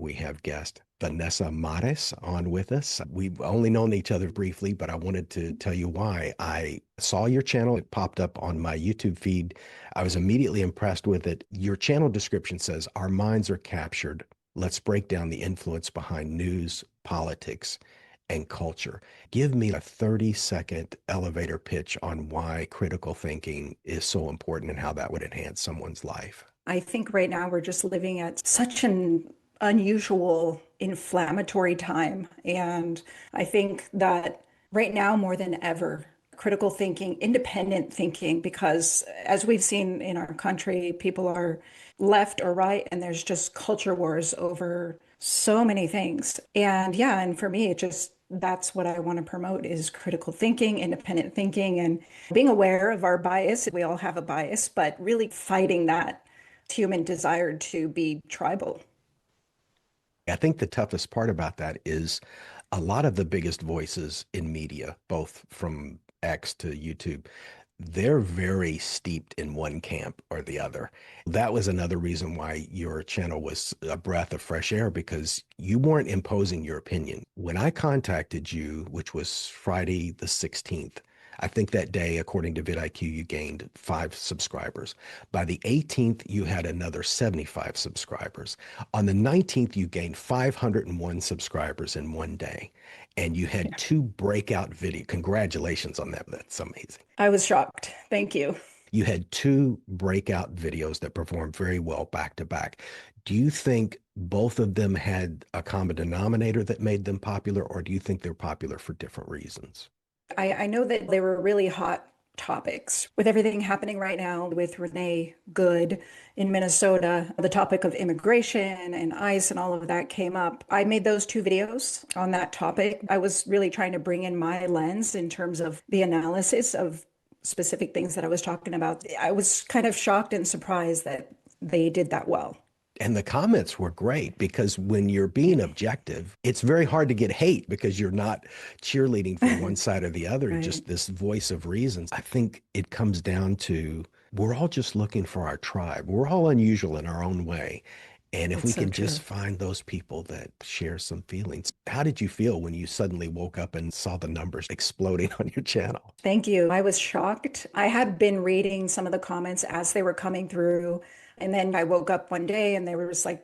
we have guest Vanessa Mares on with us. We've only known each other briefly, but I wanted to tell you why. I saw your channel. It popped up on my YouTube feed. I was immediately impressed with it. Your channel description says, "Our minds are captured. Let's break down the influence behind news, politics, and culture." Give me a 30-second elevator pitch on why critical thinking is so important and how that would enhance someone's life. I think right now we're just living at such an unusual, inflammatory time. And I think that right now, more than ever, critical thinking, independent thinking, because as we've seen in our country, people are left or right, and there's just culture wars over so many things. And yeah, and for me, it just that's what I want to promote is critical thinking, independent thinking, and being aware of our bias. We all have a bias, but really fighting that human desire to be tribal. I think the toughest part about that is a lot of the biggest voices in media, both from X to YouTube, they're very steeped in one camp or the other. That was another reason why your channel was a breath of fresh air because you weren't imposing your opinion. When I contacted you, which was Friday the 16th, I think that day, according to vidIQ, you gained 5 subscribers. By the 18th, you had another 75 subscribers. On the 19th, you gained 501 subscribers in one day. And you had Yeah. 2 breakout videos. Congratulations on that. That's amazing. I was shocked. Thank you. You had 2 breakout videos that performed very well back to back. Do you think both of them had a common denominator that made them popular, or do you think they're popular for different reasons? I know that they were really hot topics with everything happening right now with Renee Good in Minnesota. The topic of immigration and ICE and all of that came up. I made those 2 videos on that topic. I was really trying to bring in my lens in terms of the analysis of specific things that I was talking about. I was kind of shocked and surprised that they did that well. And the comments were great because when you're being objective, it's very hard to get hate because you're not cheerleading for one side or the other, Right. just this voice of reasons. I think it comes down to we're all just looking for our tribe. We're all unusual in our own way. And if It's we so can just true. find those people that share some feelings, how did you feel when you suddenly woke up and saw the numbers exploding on your channel? Thank you. I was shocked. I had been reading some of the comments as they were coming through. And then I woke up one day and there was like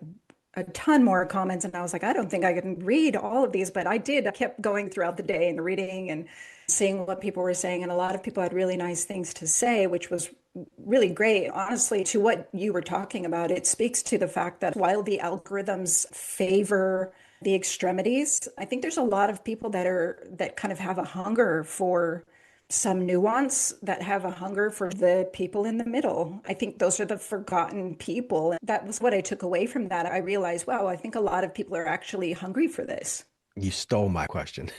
a ton more comments. And I was like, I don't think I can read all of these, but I did. I kept going throughout the day and reading and seeing what people were saying. And a lot of people had really nice things to say, which was really great. Honestly, to what you were talking about, it speaks to the fact that while the algorithms favor the extremities, I think there's a lot of people that kind of have a hunger for some nuance, that have a hunger for the people in the middle. I think those are the forgotten people. That was what I took away from that. I realized, wow, I think a lot of people are actually hungry for this. You stole my question.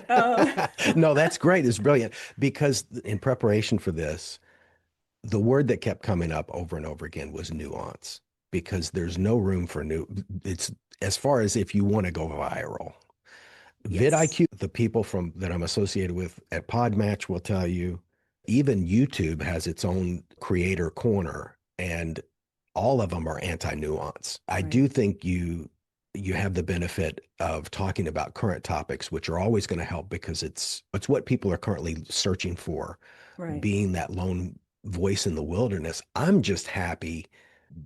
Oh, No, that's great. It's brilliant because in preparation for this, the word that kept coming up over and over again was nuance because there's no room for new. It's as far as if you want to go viral. yes. vidIQ, the people from that I'm associated with at Podmatch will tell you, even YouTube has its own creator corner, and all of them are anti-nuance. I Right, do think you have the benefit of talking about current topics, which are always going to help because it's what people are currently searching for, right. being that lone voice in the wilderness. I'm just happy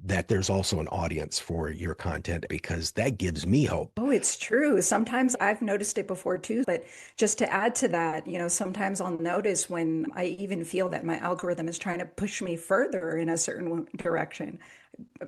that there's also an audience for your content because that gives me hope. Oh, it's true. Sometimes I've noticed it before too, but just to add to that, sometimes I'll notice when I even feel that my algorithm is trying to push me further in a certain direction.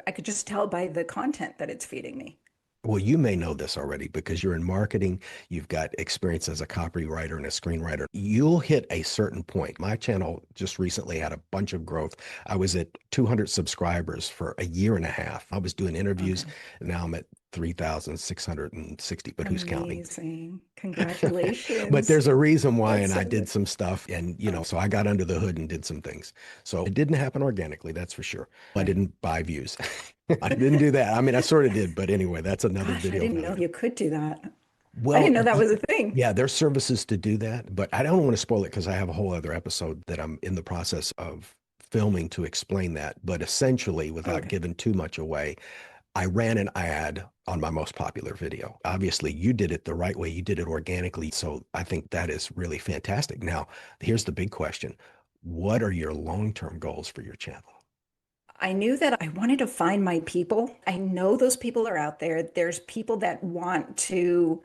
I could just tell by the content that it's feeding me. Well, you may know this already because you're in marketing, you've got experience as a copywriter and a screenwriter. You'll hit a certain point. My channel just recently had a bunch of growth. I was at 200 subscribers for a year and a half. I was doing interviews, Okay. and now I'm at 3,660, but who's counting? Amazing. But Congratulations. there's a reason why, That's and I so did good. some stuff, and Uh, so I got under the hood and did some things. So it didn't happen organically, that's for sure. I right. didn't buy views. I didn't do that. I mean, I sort of did, but anyway, that's another Gosh, I video for didn't know another. you could do that. I Well, didn't know that was a thing. yeah, there's services to do that, but I don't want to spoil it because I have a whole other episode that I'm in the process of filming to explain that. But essentially, without Okay. giving too much away, I ran an ad on my most popular video. Obviously, you did it the right way. You did it organically. So I think that is really fantastic. Now, here's the big question. What are your long-term goals for your channel? I knew that I wanted to find my people. I know those people are out there. There's people that want to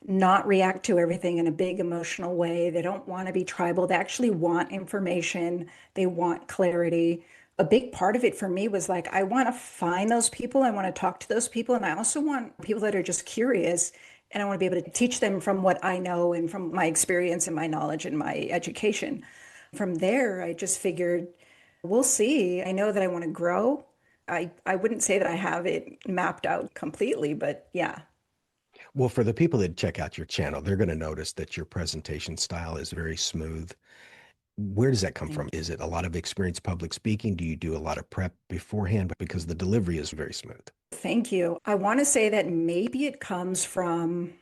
not react to everything in a big emotional way. They don't want to be tribal. They actually want information. They want clarity. A big part of it for me was like, I want to find those people. I want to talk to those people. And I also want people that are just curious. And I want to be able to teach them from what I know and from my experience and my knowledge and my education. From there, I just figured, we'll see. I know that I want to grow. I wouldn't say that I have it mapped out completely, but yeah. Well, for the people that check out your channel, they're going to notice that your presentation style is very smooth. Where does that come from? Thank Is it a lot of experience public speaking? Do you do a lot of prep beforehand? Because the delivery is very smooth. Thank you. I want to say that maybe it comes from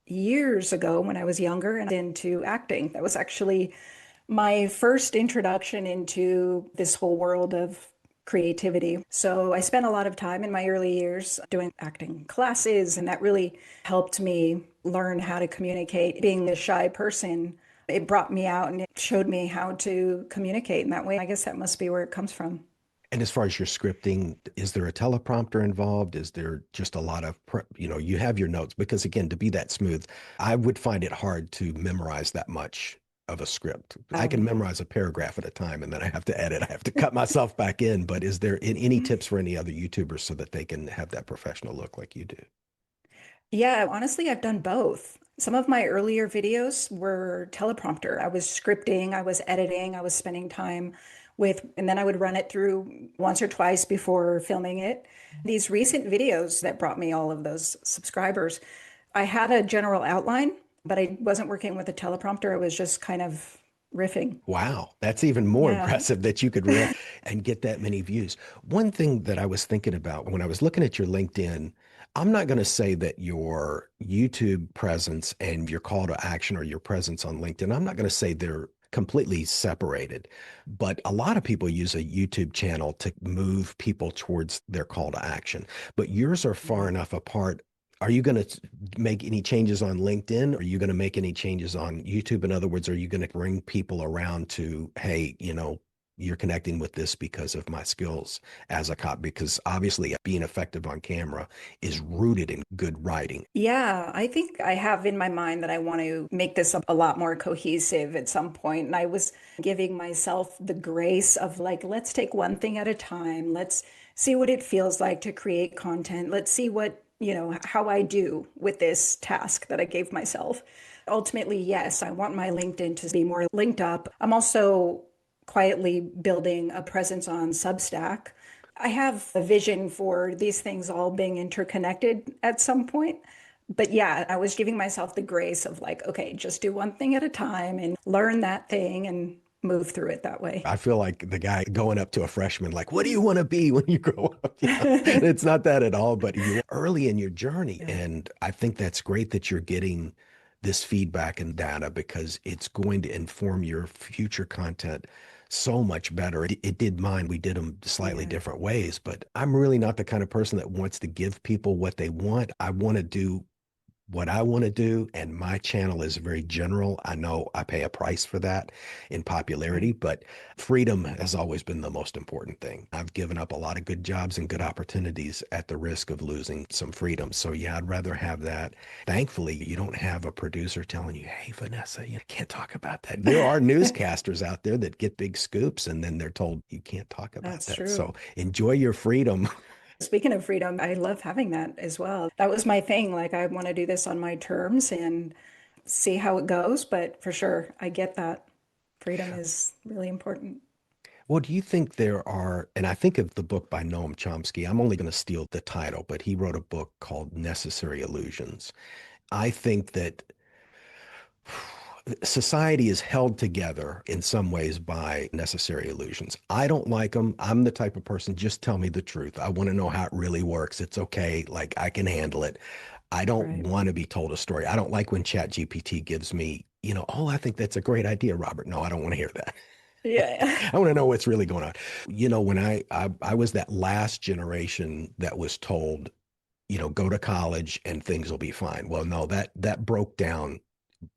years ago when I was younger and into acting. That was actually my first introduction into this whole world of creativity. So I spent a lot of time in my early years doing acting classes, and that really helped me learn how to communicate. Being a shy person, it brought me out and it showed me how to communicate in that way. I guess that must be where it comes from. And as far as your scripting, is there a teleprompter involved? Is there just a lot of prep? You have your notes because again, to be that smooth, I would find it hard to memorize that much of a script. I can Um, memorize a paragraph at a time and then I have to edit. I have to cut myself back in. But is there any tips for any other YouTubers so that they can have that professional look like you do? Yeah, honestly, I've done both. Some of my earlier videos were teleprompter. I was scripting, I was editing, I was spending time with, and then I would run it through once or twice before filming it. These recent videos that brought me all of those subscribers, I had a general outline, but I wasn't working with a teleprompter. I was just kind of riffing. Wow, that's even more Yeah. impressive that you could riff and get that many views. One thing that I was thinking about when I was looking at your LinkedIn, I'm not going to say that your YouTube presence and your call to action or your presence on LinkedIn, I'm not going to say they're completely separated, but a lot of people use a YouTube channel to move people towards their call to action. But yours are far enough apart. Are you going to make any changes on LinkedIn? Are you going to make any changes on YouTube? In other words, are you going to bring people around to, hey, you're connecting with this because of my skills as a cop? Because obviously being effective on camera is rooted in good writing. Yeah, I think I have in my mind that I want to make this a lot more cohesive at some point. And I was giving myself the grace of like, let's take one thing at a time. Let's see what it feels like to create content. Let's see what, how I do with this task that I gave myself. Ultimately, yes, I want my LinkedIn to be more linked up. I'm also quietly building a presence on Substack. I have a vision for these things all being interconnected at some point. But yeah, I was giving myself the grace of like, okay, just do one thing at a time and learn that thing and move through it that way. I feel like the guy going up to a freshman, like, what do you want to be when you grow up? It's not that at all, but you're early in your journey. Yeah. And I think that's great that you're getting this feedback and data because it's going to inform your future content so much better. It did mine. We did them slightly Yeah. different ways, but I'm really not the kind of person that wants to give people what they want. I want to do what I want to do, and my channel is very general. I know I pay a price for that in Right. popularity, but freedom has always been the most important thing. I've given up a lot of good jobs and good opportunities at the risk of losing some freedom. So yeah, I'd rather have that. Thankfully, you don't have a producer telling you, hey, Vanessa, you can't talk about that. There are newscasters out there that get big scoops and then they're told you can't talk about That's that. true. So enjoy your freedom. Speaking of freedom, I love having that as well. That was my thing. Like, I want to do this on my terms and see how it goes. But for sure, I get that freedom is really important. Well, do you think there are, and I think of the book by Noam Chomsky, I'm only going to steal the title, but he wrote a book called Necessary Illusions. I think that society is held together in some ways by necessary illusions. I don't like them. I'm the type of person, just tell me the truth. I want to know how it really works. It's okay. Like I can handle it. I don't Right. want to be told a story. I don't like when Chat GPT gives me, oh, I think that's a great idea, Robert. No, I don't want to hear that. Yeah. I want to know what's really going on. When I was that last generation that was told go to college and things will be fine. Well, no, that broke down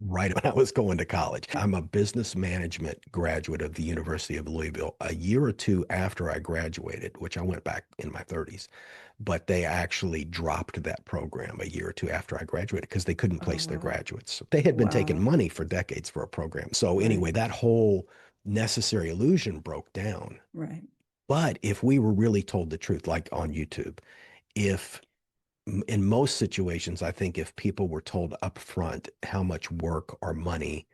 right when I was going to college. I'm a business management graduate of the University of Louisville. A year or two after I graduated, which I went back in my 30s, but they actually dropped that program a year or two after I graduated because they couldn't Oh, place their wow. graduates. They had been taking Wow. money for decades for a program. So Right. anyway, that whole necessary illusion broke down. Right. But if we were really told the truth, like on YouTube, if in most situations, I think if people were told up front how much work or money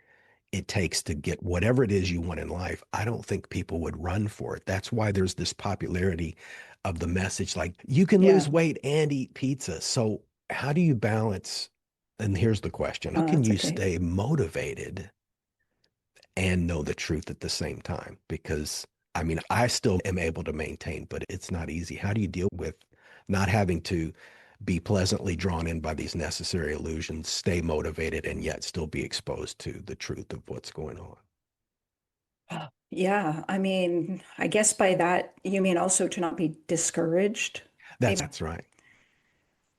it takes to get whatever it is you want in life, I don't think people would run for it. That's why there's this popularity of the message like, you can lose Yeah. weight and eat pizza. So, how do you balance? And here's the question: how Oh, can that's you okay. stay motivated and know the truth at the same time? Because I mean, I still am able to maintain, but it's not easy. How do you deal with not having to be pleasantly drawn in by these necessary illusions, stay motivated, and yet still be exposed to the truth of what's going on? Yeah. I mean, I guess by that, you mean also to not be discouraged. Maybe That's right.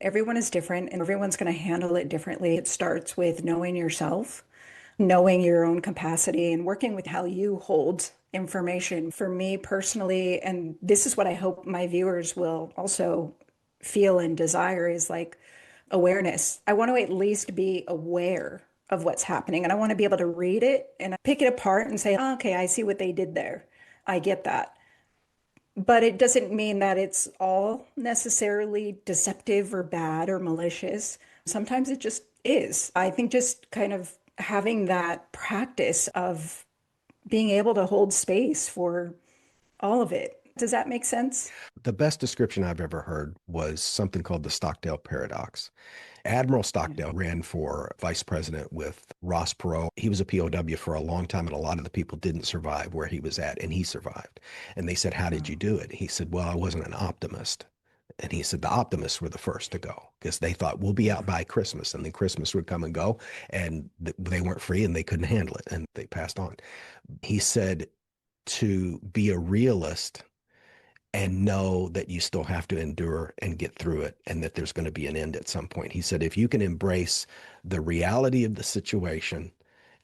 everyone is different and everyone's going to handle it differently. It starts with knowing yourself, knowing your own capacity, and working with how you hold information. For me personally, and this is what I hope my viewers will also feel and desire, is like awareness. I want to at least be aware of what's happening, and I want to be able to read it and pick it apart and say, oh, okay, I see what they did there. I get that. But it doesn't mean that it's all necessarily deceptive or bad or malicious. Sometimes it just is. I think just kind of having that practice of being able to hold space for all of it. Does that make sense? The best description I've ever heard was something called the Stockdale paradox. Admiral Yeah. Stockdale ran for vice president with Ross Perot. He was a POW for a long time, and a lot of the people didn't survive where he was at, and he survived. And they said, how did you Oh, do it? He said, well, I wasn't an optimist. And he said the optimists were the first to go because they thought we'll be out by Christmas, and then Christmas would come and go, and they weren't free and they couldn't handle it, and they passed on. He said to be a realist and know that you still have to endure and get through it and that there's going to be an end at some point. He said, if you can embrace the reality of the situation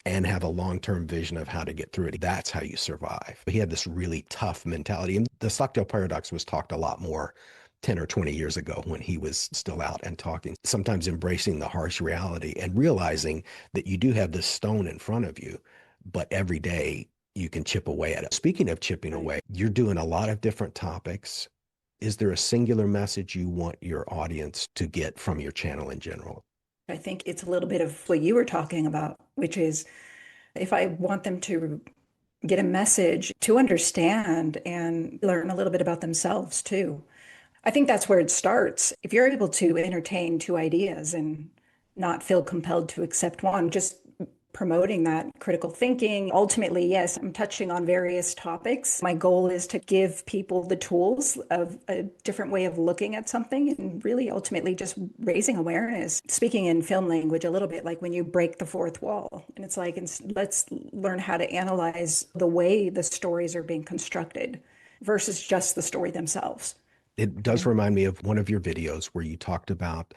and have a long-term vision of how to get through it, that's how you survive. He had this really tough mentality. And the Stockdale paradox was talked a lot more 10 or 20 years ago when he was still out and talking, sometimes embracing the harsh reality and realizing that you do have this stone in front of you, but every day you can chip away at it. Speaking of chipping right. away, you're doing a lot of different topics. Is there a singular message you want your audience to get from your channel in general? I think it's a little bit of what you were talking about, which is if I want them to get a message to understand and learn a little bit about themselves too. I think that's where it starts. If you're able to entertain two ideas and not feel compelled to accept one, just promoting that critical thinking. Ultimately, yes, I'm touching on various topics. My goal is to give people the tools of a different way of looking at something and really ultimately just raising awareness. Speaking in film language a little bit like when you break the fourth wall. And it's like, let's learn how to analyze the way the stories are being constructed versus just the story themselves. It does Right. remind me of one of your videos where you talked about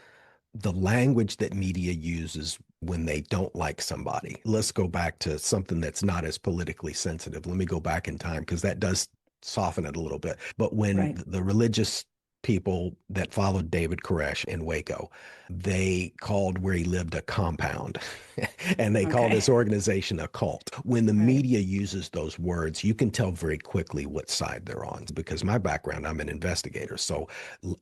the language that media uses when they don't like somebody. Let's go back to something that's not as politically sensitive. Let me go back in time because that does soften it a little bit. But when Right. the religious people that followed David Koresh in Waco, they called where he lived a compound and they called Okay. his organization a cult. When the Right. media uses those words, you can tell very quickly what side they're on because my background, I'm an investigator. So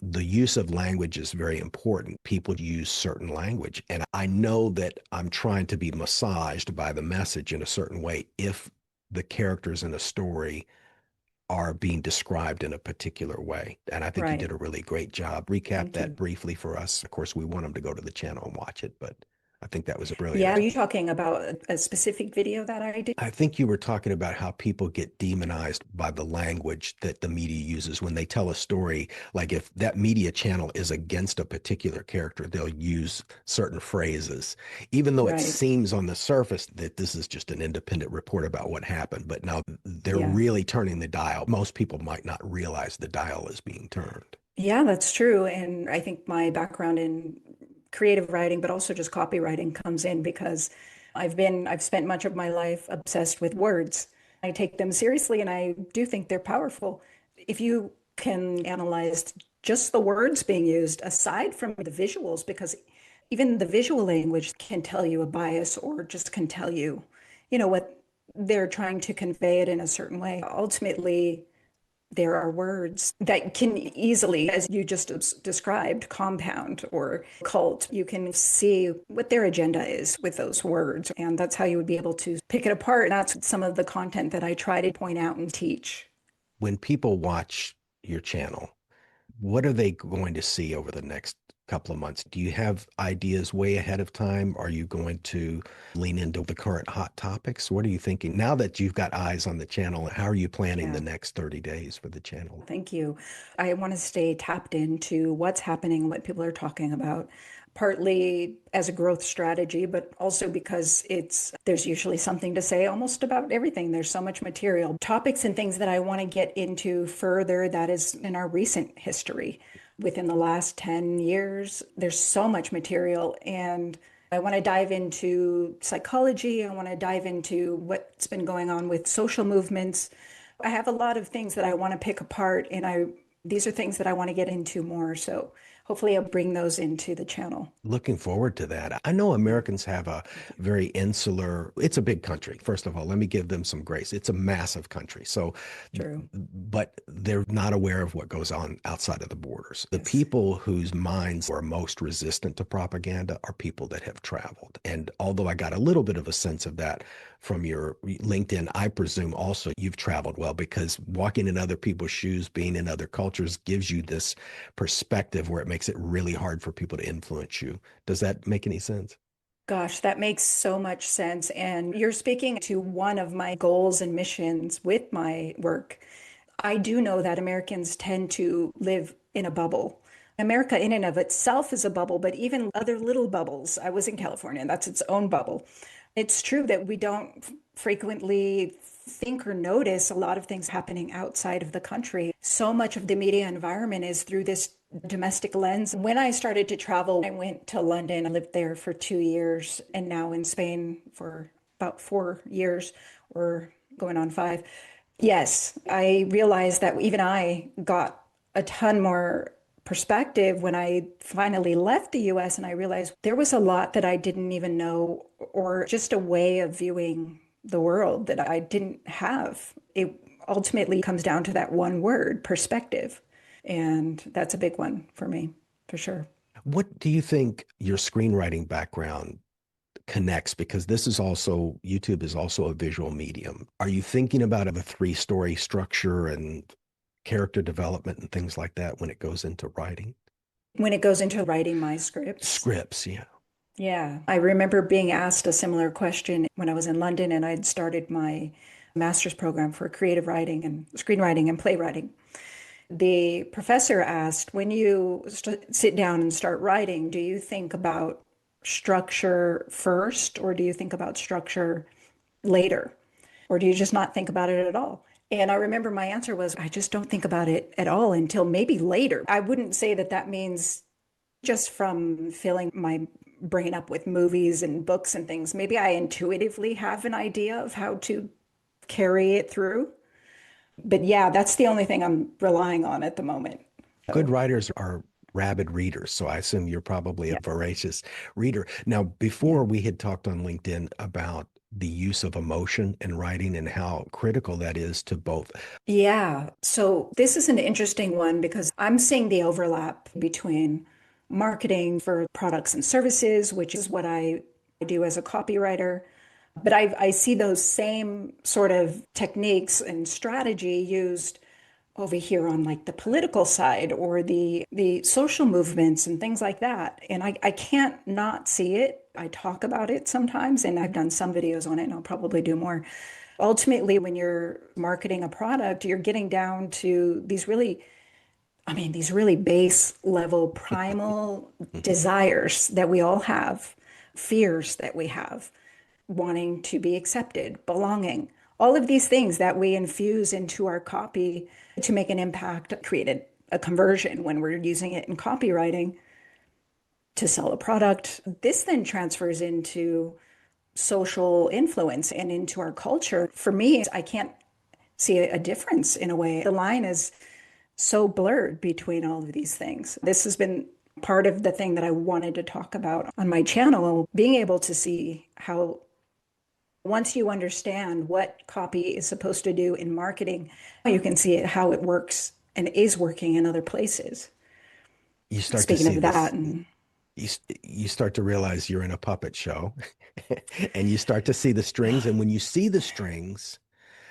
the use of language is very important. People use certain language. And I know that I'm trying to be massaged by the message in a certain way if the characters in a story are being described in a particular way. And I think you did Right. a really great job. Recap Thank that you. briefly for us. Of course, we want them to go to the channel and watch it, but I think that was a Yeah. Are brilliant. you talking about a specific video that I did? I think you were talking about how people get demonized by the language that the media uses when they tell a story. Like if that media channel is against a particular character, they'll use certain phrases, even though it Right. seems on the surface that this is just an independent report about what happened. But now they're Yeah. really turning the dial. Most people might not realize the dial is being turned. Yeah, that's true. And I think my background in creative writing, but also just copywriting comes in because I've spent much of my life obsessed with words. I take them seriously and I do think they're powerful. If you can analyze just the words being used aside from the visuals, because even the visual language can tell you a bias or just can tell you, what they're trying to convey it in a certain way. Ultimately, there are words that can easily, as you just described, compound or cult. You can see what their agenda is with those words. And that's how you would be able to pick it apart. And that's some of the content that I try to point out and teach. When people watch your channel, what are they going to see over the next couple of months? Do you have ideas way ahead of time? Are you going to lean into the current hot topics? What are you thinking now that you've got eyes on the channel? How are you planning the Yeah. next 30 days for the channel? Thank you. I want to stay tapped into what's happening, what people are talking about, partly as a growth strategy, but also because there's usually something to say almost about everything. There's so much material, topics and things that I want to get into further that is in our recent history. Within the last 10 years, there's so much material and I want to dive into psychology. I want to dive into what's been going on with social movements. I have a lot of things that I want to pick apart, and these are things that I want to get into more. So hopefully, I'll bring those into the channel. Looking forward to that. I know Yeah, Americans have a thank you. very insular, it's a big country. First of all, let me give them some grace. It's a massive country. So, True. but they're not aware of what goes on outside of the borders. The Yes. people whose minds are most resistant to propaganda are people that have traveled. And although I got a little bit of a sense of that from your LinkedIn, I presume also you've traveled well because walking in other people's shoes, being in other cultures gives you this perspective where it makes it really hard for people to influence you. Does that make any sense? Gosh, that makes so much sense. And you're speaking to one of my goals and missions with my work. I do know that Americans tend to live in a bubble. America, in and of itself, is a bubble, but even other little bubbles. I was in California, and that's its own bubble. It's true that we don't frequently think or notice a lot of things happening outside of the country. So much of the media environment is through this domestic lens. When I started to travel, I went to London. I lived there for 2 years and now in Spain for about 4 years or going on 5. Yes, I realized that even I got a ton more perspective when I finally left the US and I realized there was a lot that I didn't even know or just a way of viewing the world that I didn't have. It ultimately comes down to that one word, perspective. And that's a big one for me, for sure. What do you think your screenwriting background connects? Because this is also, YouTube is also a visual medium. Are you thinking about a three-story structure and character development and things like that when it goes into writing? When it goes into writing my scripts, Scripts, yeah. yeah, I remember being asked a similar question when I was in London and I'd started my master's program for creative writing and screenwriting and playwriting. The professor asked, when you sit down and start writing, do you think about structure first or do you think about structure later? Or do you just not think about it at all? And I remember my answer was, I just don't think about it at all until maybe later. I wouldn't say that that means just from filling my brain up with movies and books and things. Maybe I intuitively have an idea of how to carry it through. But yeah, that's the only thing I'm relying on at the moment. Good So, writers are rabid readers, so I assume you're probably a yeah, voracious reader. Now, yeah. before we had talked on LinkedIn about the use of emotion in writing and how critical that is to both. Yeah. So this is an interesting one because I'm seeing the overlap between marketing for products and services, which is what I do as a copywriter. But I see those same sort of techniques and strategy used over here on like the political side or the social movements and things like that. And I can't not see it. I talk about it sometimes, and I've done some videos on it, and I'll probably do more. Ultimately, when you're marketing a product, you're getting down to these really base level primal Mhm. desires that we all have, fears that we have, wanting to be accepted, belonging, all of these things that we infuse into our copy to make an impact, create a conversion when we're using it in copywriting to sell a product. This then transfers into social influence and into our culture. For me, I can't see a difference in a way. The line is so blurred between all of these things. This has been part of the thing that I wanted to talk about on my channel, being able to see how once you understand what copy is supposed to do in marketing, you can see it, how it works and is working in other places. You start to Speaking see of that, this, and you start to realize you're in a puppet show and you start to see the strings. And when you see the strings,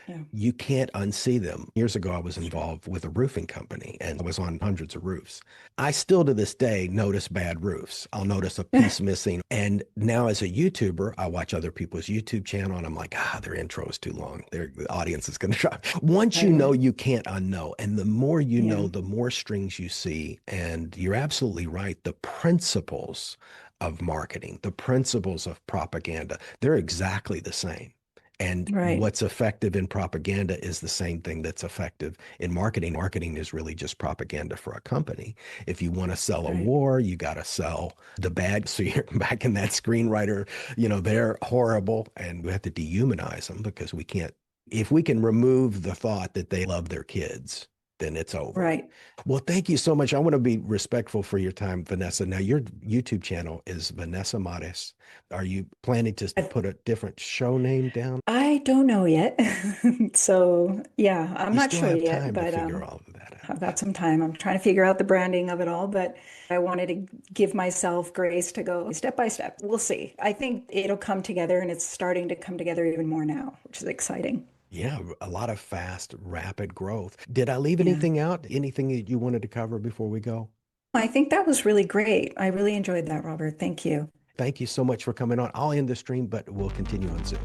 yeah, you can't unsee them. Years ago, I was involved with a roofing company and I was on hundreds of roofs. I still to this day notice bad roofs. I'll notice a piece missing. And now as a YouTuber, I watch other people's YouTube channel and I'm like, their intro is too long. The audience is going to drop. Once you know, right, you can't unknow. And the more you yeah, know, the more strings you see. And you're absolutely right. The principles of marketing, the principles of propaganda, they're exactly the same. And right, what's effective in propaganda is the same thing that's effective in marketing. Marketing is really just propaganda for a company. If you want to sell a right, war, you got to sell the bad. So you're back in that screenwriter, they're horrible and we have to dehumanize them because we can't, if we can remove the thought that they love their kids, then it's over. right. Well, thank you so much. I want to be respectful for your time, Vanessa. Now, your YouTube channel is Vanessa Mares. Are you planning to I, put a different show name down? I don't know yet. So yeah, I'm You not still sure have yet, time to but figure all of that out. I've got some time. I'm trying to figure out the branding of it all, but I wanted to give myself grace to go step by step. We'll see. I think it'll come together and it's starting to come together even more now, which is exciting. Yeah, a lot of fast, rapid growth. Did I leave Yeah. anything out? Anything that you wanted to cover before we go? I think that was really great. I really enjoyed that, Robert. Thank you. Thank you so much for coming on. I'll end the stream, but we'll continue on Zoom.